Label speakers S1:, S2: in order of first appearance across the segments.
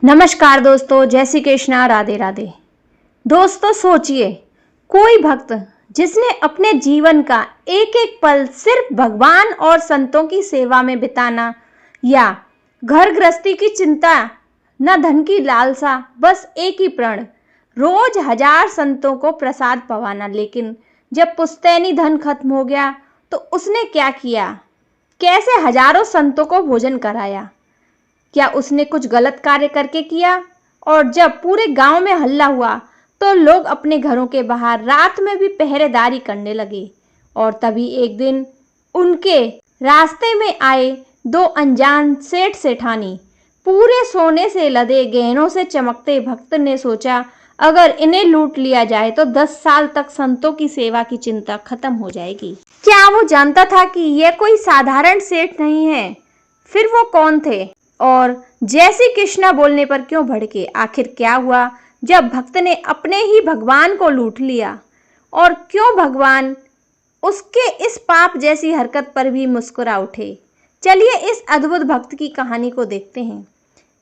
S1: नमस्कार दोस्तों, जय श्री कृष्णा, राधे राधे। दोस्तों सोचिए, कोई भक्त जिसने अपने जीवन का एक एक पल सिर्फ भगवान और संतों की सेवा में बिताना, या घर गृहस्थी की चिंता, न धन की लालसा, बस एक ही प्रण, रोज हजार संतों को प्रसाद पवाना। लेकिन जब पुश्तैनी धन खत्म हो गया तो उसने क्या किया? कैसे हजारों संतों को भोजन कराया? क्या उसने कुछ गलत कार्य करके किया? और जब पूरे गांव में हल्ला हुआ तो लोग अपने घरों के बाहर रात में भी पहरेदारी करने लगे। और तभी एक दिन उनके रास्ते में आए दो अनजान सेठ सेठानी, पूरे सोने से लदे, गहनों से चमकते। भक्त ने सोचा, अगर इन्हें लूट लिया जाए तो 10 साल तक संतों की सेवा की चिंता खत्म हो जाएगी। क्या वो जानता था कि यह कोई साधारण सेठ नहीं है? फिर वो कौन थे और जैसी कृष्णा बोलने पर क्यों भड़के? आखिर क्या हुआ जब भक्त ने अपने ही भगवान को लूट लिया? और क्यों भगवान उसके इस पाप जैसी हरकत पर भी मुस्कुरा उठे? चलिए इस अद्भुत भक्त की कहानी को देखते हैं।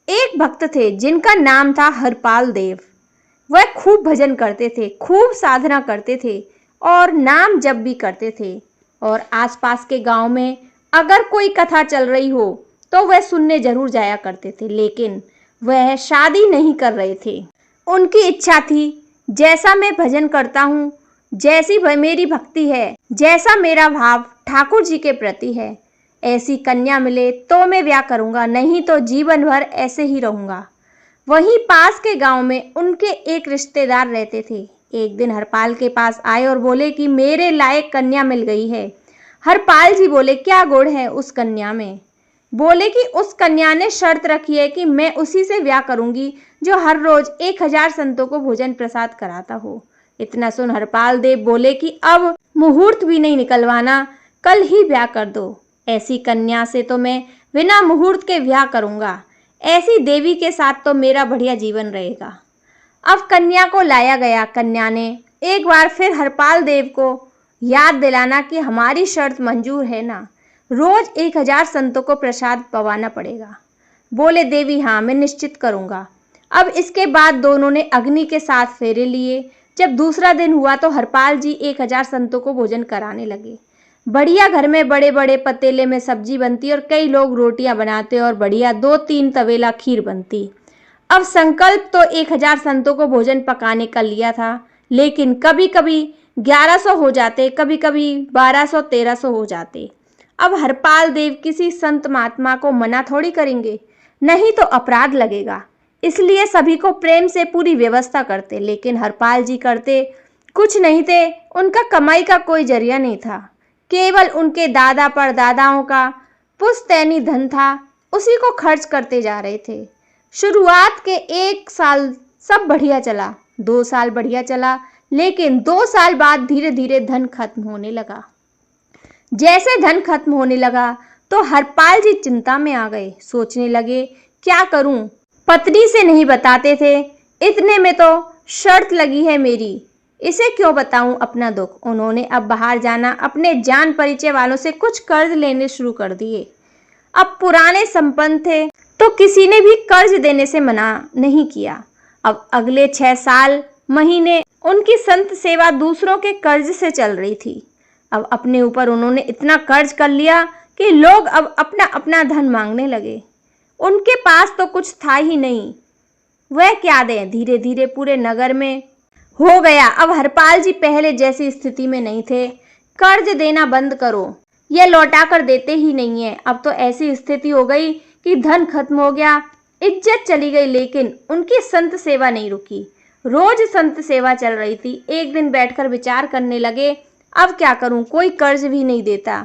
S1: एक भक्त थे जिनका नाम था हरपाल देव। वह खूब भजन करते थे, खूब साधना करते थे और नाम जप भी करते थे। और आसपास के गांव में अगर कोई कथा चल रही हो तो वह सुनने जरूर जाया करते थे। लेकिन वह शादी नहीं कर रहे थे। उनकी इच्छा थी, जैसा मैं भजन करता हूँ, जैसी मेरी भक्ति है, जैसा मेरा भाव ठाकुर जी के प्रति है, ऐसी कन्या मिले तो मैं ब्याह करूँगा, नहीं तो जीवन भर ऐसे ही रहूँगा। वहीं पास के गांव में उनके एक रिश्तेदार रहते थे। एक दिन हरपाल के पास आए और बोले कि मेरे लायक कन्या मिल गई है। हरपाल जी बोले, क्या गुण है उस कन्या में? बोले कि उस कन्या ने शर्त रखी है कि मैं उसी से ब्याह करूंगी जो हर रोज 1000 संतों को भोजन प्रसाद कराता हो। इतना सुन हरपाल देव बोले कि अब मुहूर्त भी नहीं निकलवाना, कल ही ब्याह कर दो। ऐसी कन्या से तो मैं बिना मुहूर्त के ब्याह करूंगा। ऐसी देवी के साथ तो मेरा बढ़िया जीवन रहेगा। अब कन्या को लाया गया। कन्या ने एक बार फिर हरपाल देव को याद दिलाना कि हमारी शर्त मंजूर है ना, रोज 1000 संतों को प्रसाद पवाना पड़ेगा। बोले देवी, हाँ मैं निश्चित करूंगा। अब इसके बाद दोनों ने अग्नि के साथ फेरे लिए। जब दूसरा दिन हुआ तो हरपाल जी 1000 संतों को भोजन कराने लगे। बढ़िया घर में बड़े बड़े पतीले में सब्जी बनती और कई लोग रोटियां बनाते और बढ़िया 2-3 तवेला खीर बनती। अब संकल्प तो 1000 संतों को भोजन पकाने का लिया था, लेकिन कभी कभी 1100 हो जाते, कभी कभी 1200-1300 हो जाते। अब हरपाल देव किसी संत महात्मा को मना थोड़ी करेंगे, नहीं तो अपराध लगेगा। इसलिए सभी को प्रेम से पूरी व्यवस्था करते। लेकिन हरपाल जी करते कुछ नहीं थे। उनका कमाई का कोई जरिया नहीं था, केवल उनके दादा परदादाओं का पुश्तैनी धन था, उसी को खर्च करते जा रहे थे। शुरुआत के 1 साल सब बढ़िया चला, 2 साल बढ़िया चला, लेकिन 2 साल बाद धीरे धीरे धन खत्म होने लगा। जैसे धन खत्म होने लगा तो हरपाल जी चिंता में आ गए। सोचने लगे, क्या करूं? पत्नी से नहीं बताते थे, इतने में तो शर्त लगी है मेरी, इसे क्यों बताऊं अपना दुख। उन्होंने अब बाहर जाना अपने जान परिचय वालों से कुछ कर्ज लेने शुरू कर दिए। अब पुराने संपन्न थे तो किसी ने भी कर्ज देने से मना नहीं किया। अब अगले 6 साल महीने उनकी संत सेवा दूसरों के कर्ज से चल रही थी। अब अपने ऊपर उन्होंने इतना कर्ज कर लिया कि लोग अब अपना अपना धन मांगने लगे। उनके पास तो कुछ था ही नहीं, वह क्या दें। धीरे धीरे पूरे नगर में हो गया। अब हरपाल जी पहले जैसी स्थिति में नहीं थे। कर्ज देना बंद करो, यह लौटा कर देते ही नहीं है। अब तो ऐसी स्थिति हो गई कि धन खत्म हो गया, इज्जत चली गई, लेकिन उनकी संत सेवा नहीं रुकी। रोज संत सेवा चल रही थी। एक दिन बैठकर विचार करने लगे, अब क्या करूं, कोई कर्ज भी नहीं देता,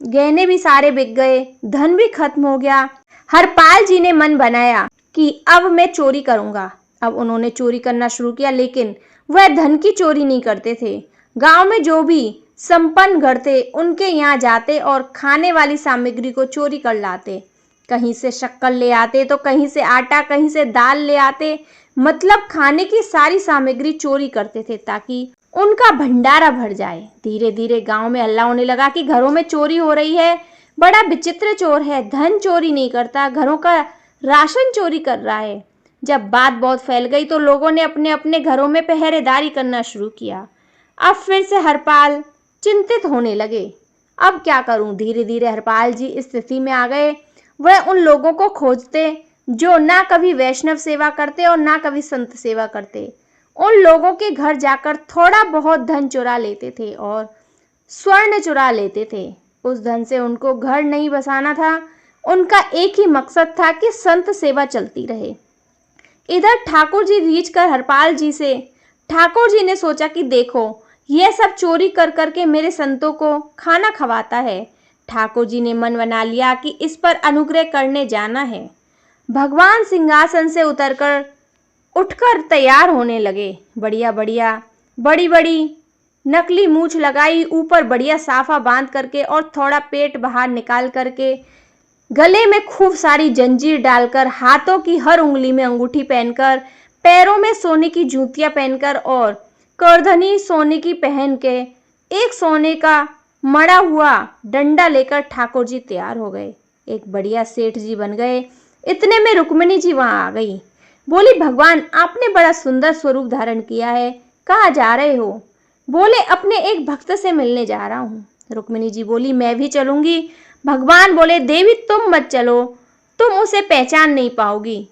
S1: गहने भी सारे बिक गए, धन भी खत्म हो गया। हरपाल जी ने मन बनाया कि अब मैं चोरी करूंगा। अब उन्होंने चोरी करना शुरू किया, लेकिन वह धन की चोरी नहीं करते थे। गांव में जो भी संपन्न घर थे उनके यहाँ जाते और खाने वाली सामग्री को चोरी कर लाते। कहीं से शक्कर ले आते तो कहीं से आटा, कहीं से दाल ले आते। मतलब खाने की सारी सामग्री चोरी करते थे ताकि उनका भंडारा भर जाए। धीरे धीरे गांव में हल्ला होने लगा कि घरों में चोरी हो रही है, बड़ा विचित्र चोर है, धन चोरी नहीं करता, घरों का राशन चोरी कर रहा है। जब बात बहुत फैल गई तो लोगों ने अपने अपने घरों में पहरेदारी करना शुरू किया। अब फिर से हरपाल चिंतित होने लगे। अब क्या करूं? धीरे धीरे हरपाल जी इस स्थिति में आ गए। वह उन लोगों को खोजते जो ना कभी वैष्णव सेवा करते और ना कभी संत सेवा करते। उन लोगों के घर जाकर थोड़ा बहुत धन चुरा लेते थे और स्वर्ण चुरा लेते थे। उस धन से उनको घर नहीं बसाना था, उनका एक ही मकसद था कि संत सेवा चलती रहे। इधर ठाकुर जी रीझ कर हरपाल जी से ठाकुर जी ने सोचा कि देखो, यह सब चोरी कर करके मेरे संतों को खाना खवाता है। ठाकुर जी ने मन बना लिया कि इस पर अनुग्रह करने जाना है। भगवान सिंहासन से उठकर तैयार होने लगे। बढ़िया बढ़िया बड़ी बड़ी नकली मूछ लगाई, ऊपर बढ़िया साफा बांध करके और थोड़ा पेट बाहर निकाल करके, गले में खूब सारी जंजीर डालकर, हाथों की हर उंगली में अंगूठी पहनकर, पैरों में सोने की जूतियां पहनकर और करधनी सोने की पहन के एक सोने का मड़ा हुआ डंडा लेकर ठाकुर जी तैयार हो गए। एक बढ़िया सेठ जी बन गए। इतने में रुक्मिणी जी वहां आ गई। बोली, भगवान आपने बड़ा सुंदर स्वरूप धारण किया है, कहाँ जा रहे हो? बोले, अपने एक भक्त से मिलने जा रहा हूँ। रुक्मिणी जी बोली, मैं भी चलूंगी। भगवान बोले, देवी तुम मत चलो, तुम उसे पहचान नहीं पाओगी,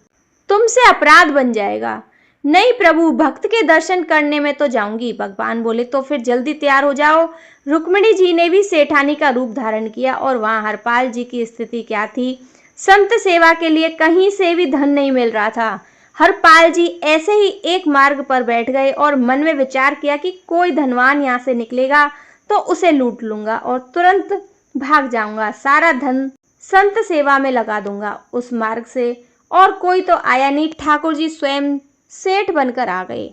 S1: तुमसे अपराध बन जाएगा। नहीं प्रभु, भक्त के दर्शन करने में तो जाऊंगी। भगवान बोले, तो फिर जल्दी तैयार हो जाओ। रुक्मिणी जी ने भी सेठानी का रूप धारण किया और वहां हरपाल जी की स्थिति क्या थी? संत सेवा के लिए कहीं से भी धन नहीं मिल रहा था। हरपाल जी ऐसे ही एक मार्ग पर बैठ गए और मन में विचार किया कि कोई धनवान यहाँ से निकलेगा तो उसे लूट लूंगा और तुरंत भाग जाऊंगा, सारा धन संत सेवा में लगा दूंगा। उस मार्ग से और कोई तो आया नहीं। ठाकुर जी स्वयं सेठ बनकर आ गए।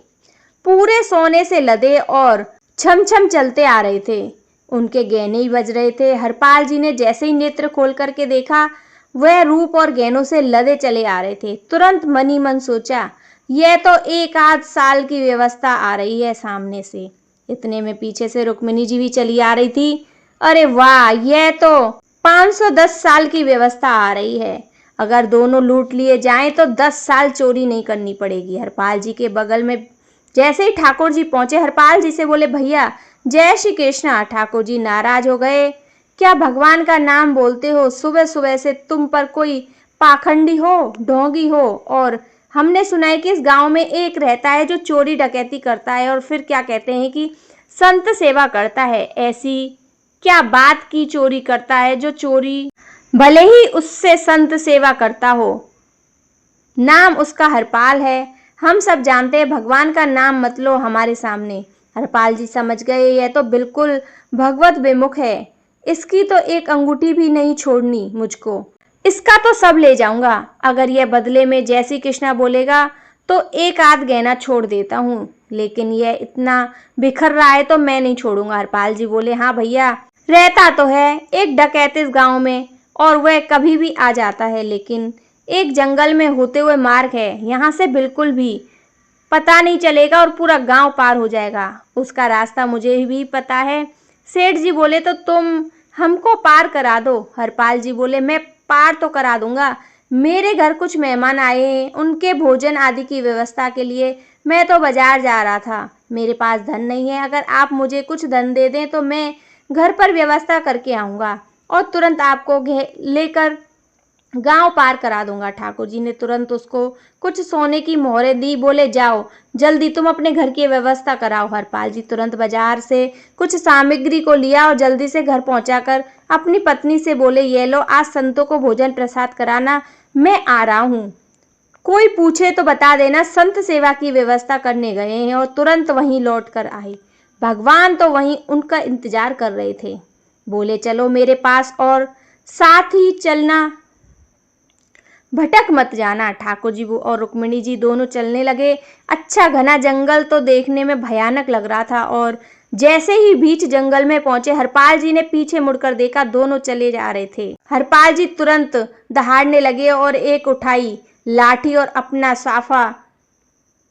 S1: पूरे सोने से लदे और छम छम चलते आ रहे थे। उनके गहने ही बज रहे थे। हरपाल जी ने जैसे ही नेत्र खोल करके देखा, वह रूप और गहनों से लदे चले आ रहे थे। तुरंत मन ही मन सोचा, यह तो एक आध साल की व्यवस्था आ रही है सामने से। इतने में पीछे से रुक्मिणी जी भी चली आ रही थी। अरे वाह, यह तो 510 साल की व्यवस्था आ रही है। अगर दोनों लूट लिए जाएं तो 10 साल चोरी नहीं करनी पड़ेगी। हरपाल जी के बगल में जैसे ही ठाकुर जी पहुंचे, हरपाल जी से बोले, भैया जय श्री कृष्णा। ठाकुर जी नाराज हो गए। क्या भगवान का नाम बोलते हो? सुबह सुबह से तुम पर कोई पाखंडी हो, ढोंगी हो, और हमने सुना है कि इस गांव में एक रहता है जो चोरी डकैती करता है और फिर क्या कहते हैं कि संत सेवा करता है। ऐसी क्या बात की चोरी करता है जो चोरी भले ही उससे संत सेवा करता हो? नाम उसका हरपाल है। हम सब जानते हैं, भगवान का नाम मत लो हमारे सामने। हरपाल जी समझ गए, यह तो बिल्कुल भगवत विमुख है। इसकी तो एक अंगूठी भी नहीं छोड़नी मुझको। इसका तो सब ले जाऊंगा। अगर यह बदले में जय श्री कृष्णा बोलेगा तो एक आध गहना छोड़ देता हूँ, लेकिन यह इतना बिखर रहा है तो मैं नहीं छोड़ूंगा। हरपाल जी बोले, हाँ भैया, रहता तो है एक डकैत इस गांव में और वह कभी भी आ जाता है, लेकिन एक जंगल में होते हुए मार्ग है, यहाँ से बिल्कुल भी पता नहीं चलेगा और पूरा गांव पार हो जाएगा। उसका रास्ता मुझे भी पता है। सेठ जी बोले, तो तुम हमको पार करा दो। हरपाल जी बोले, मैं पार तो करा दूंगा। मेरे घर कुछ मेहमान आए हैं, उनके भोजन आदि की व्यवस्था के लिए मैं तो बाजार जा रहा था। मेरे पास धन नहीं है। अगर आप मुझे कुछ धन दे दें तो मैं घर पर व्यवस्था करके आऊँगा और तुरंत आपको लेकर गांव पार करा दूंगा। ठाकुर जी ने तुरंत उसको कुछ सोने की मोहरें दी। बोले, जाओ जल्दी तुम अपने घर की व्यवस्था कराओ। हरपाल जी तुरंत बाजार से कुछ सामग्री को लिया और जल्दी से घर पहुंचाकर अपनी पत्नी से बोले, ये लो, आज संतों को भोजन प्रसाद कराना, मैं आ रहा हूँ। कोई पूछे तो बता देना संत सेवा की व्यवस्था करने गए हैं। और तुरंत वहीं लौट कर आए। भगवान तो वहीं उनका इंतजार कर रहे थे। बोले, चलो मेरे पास और साथ ही चलना, भटक मत जाना। ठाकुर जी और रुक्मिणी जी दोनों चलने लगे। अच्छा घना जंगल तो देखने में भयानक लग रहा था और जैसे ही बीच जंगल में पहुंचे, हरपाल जी ने पीछे मुड़कर देखा, दोनों चले जा रहे थे। हरपाल जी तुरंत दहाड़ने लगे और एक उठाई लाठी और अपना साफा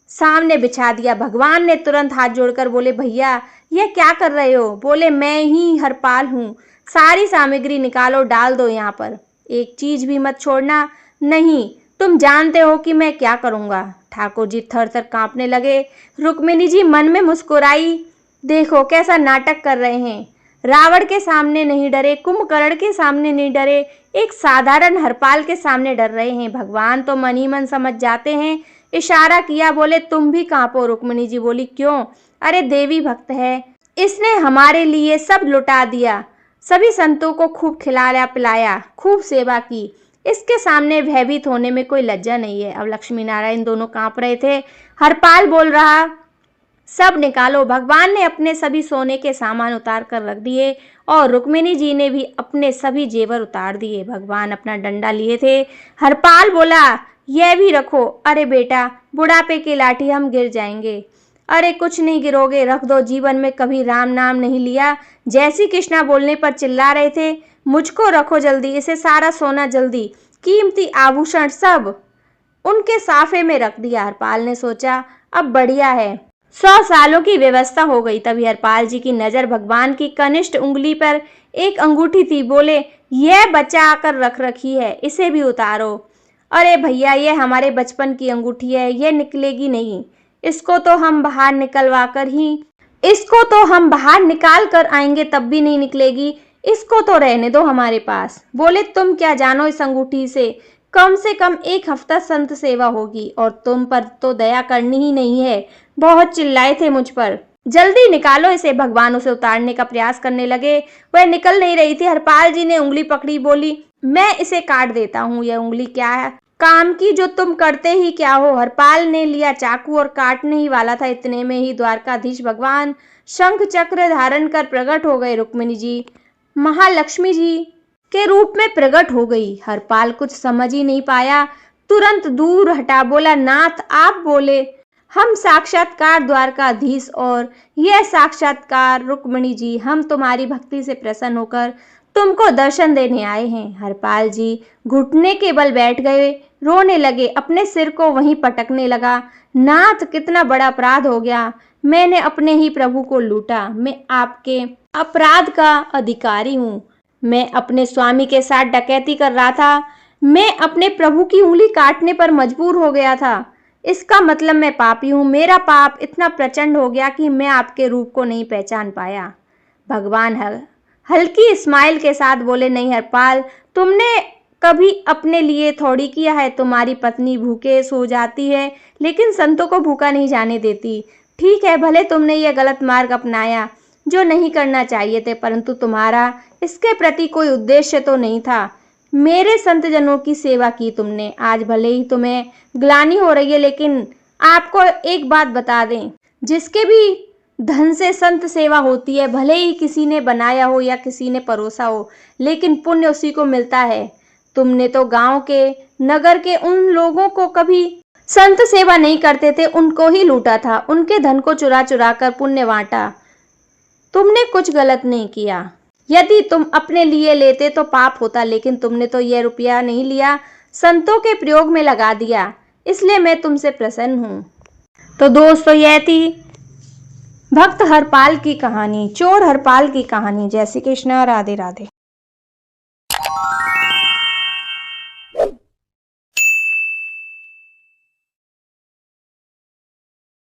S1: सामने बिछा दिया। भगवान ने तुरंत हाथ जोड़कर बोले, भैया यह क्या कर रहे हो? बोले, मैं ही हरपाल हूँ। सारी सामग्री निकालो, डाल दो यहाँ पर, एक चीज भी मत छोड़ना। नहीं तुम जानते हो कि मैं क्या करूंगा। ठाकुर जी थर थर कांपने लगे। रुक्मिणी जी मन में मुस्कुराई। देखो कैसा नाटक कर रहे हैं। रावण के सामने नहीं डरे, कुंभकर्ण के सामने नहीं डरे, एक साधारण हरपाल के सामने डर रहे हैं। भगवान तो मन ही मन समझ जाते हैं। इशारा किया, बोले तुम भी कांपो। रुक्मिणी जी बोली, क्यों? अरे देवी भक्त है, इसने हमारे लिए सब लुटा दिया, सभी संतों को खूब खिलाया पिलाया, खूब सेवा की, इसके सामने भयभीत होने में कोई लज्जा नहीं है। अब लक्ष्मी नारायण दोनों कांप रहे थे। हरपाल बोल रहा, सब निकालो। भगवान ने अपने सभी सोने के सामान उतार कर रख दिए और रुक्मिणी जी ने भी अपने सभी जेवर उतार दिए। भगवान अपना डंडा लिए थे। हरपाल बोला, यह भी रखो। अरे बेटा, बुढ़ापे की लाठी, हम गिर जाएंगे। अरे कुछ नहीं गिरोगे, रख दो, जीवन में कभी राम नाम नहीं लिया। जैसी कृष्णा बोलने पर चिल्ला रहे थे, मुझको रखो जल्दी, इसे सारा सोना जल्दी, कीमती आभूषण सब उनके साफे में रख दिया। हरपाल ने सोचा, अब बढ़िया है, 100 सालों की व्यवस्था हो गई। तभी हरपाल जी की नजर भगवान की कनिष्ठ उंगली पर एक अंगूठी थी। बोले, यह बचा कर रख रखी है, इसे भी उतारो। अरे भैया, यह हमारे बचपन की अंगूठी है, यह निकलेगी नहीं। इसको तो हम बाहर निकाल कर आएंगे तब भी नहीं निकलेगी। इसको तो रहने दो हमारे पास। बोले, तुम क्या जानो इस अंगूठी से कम 1 हफ्ता संत सेवा होगी और तुम पर तो दया करनी ही नहीं है। बहुत चिल्लाए थे मुझ पर। जल्दी निकालो इसे। भगवान उसे उतारने का प्रयास करने लगे। वह निकल नहीं रही थी। हरपाल जी ने उंगली पकड़ी। बोली, मैं इसे काट देता हूँ। यह उंगली क्या है काम की, जो तुम करते ही क्या हो। हरपाल ने लिया चाकू और काटने ही वाला था। इतने में ही द्वारकाधीश भगवान शंख चक्र धारण कर प्रकट हो गए। रुक्मिणी जी महालक्ष्मी जी के रूप में प्रकट हो गई। हरपाल कुछ समझ ही नहीं पाया, तुरंत दूर हटा। बोला, नाथ आप बोले, हम साक्षात्कार द्वारकाधीश और यह साक्षात्कार रुक्मिणी जी, हम तुम्हारी भक्ति से प्रसन्न होकर तुमको दर्शन देने आए हैं। हरपाल जी घुटने के बल बैठ गए, रोने लगे, अपने सिर को वहीं पटकने लगा। नाथ, कितना बड़ा अपराध हो गया, मैंने अपने ही प्रभु को लूटा। मैं आपके अपराध का अधिकारी हूँ। मैं अपने स्वामी के साथ डकैती कर रहा था। मैं अपने प्रभु की उंगली काटने पर मजबूर हो गया था। इसका मतलब मैं पापी हूँ। मेरा पाप इतना प्रचंड हो गया कि मैं आपके रूप को नहीं पहचान पाया। भगवान हल्की स्माइल के साथ बोले, नहीं हरपाल, तुमने कभी अपने लिए थोड़ी किया है। तुम्हारी पत्नी भूखे सो जाती है, लेकिन संतों को भूखा नहीं जाने देती। ठीक है, भले तुमने यह गलत मार्ग अपनाया जो नहीं करना चाहिए थे, परंतु तुम्हारा इसके प्रति कोई उद्देश्य तो नहीं था। मेरे संत जनों की सेवा की तुमने। आज भले ही तुम्हें ग्लानि हो रही है, लेकिन आपको एक बात बता दें, जिसके भी धन से संत सेवा होती है, भले ही किसी ने बनाया हो या किसी ने परोसा हो, लेकिन पुण्य उसी को मिलता है। तुमने तो गांव के, नगर के उन लोगों को कभी संत सेवा नहीं करते थे, उनको ही लूटा था, उनके धन को चुरा चुरा कर पुण्य बांटा। तुमने कुछ गलत नहीं किया। यदि तुम अपने लिए लेते तो पाप होता, लेकिन तुमने तो यह रुपया नहीं लिया, संतों के प्रयोग में लगा दिया, इसलिए मैं तुमसे प्रसन्न हूँ। तो दोस्तों, यह थी भक्त हरपाल की कहानी, चोर हरपाल की कहानी। जय श्री कृष्ण, राधे राधे।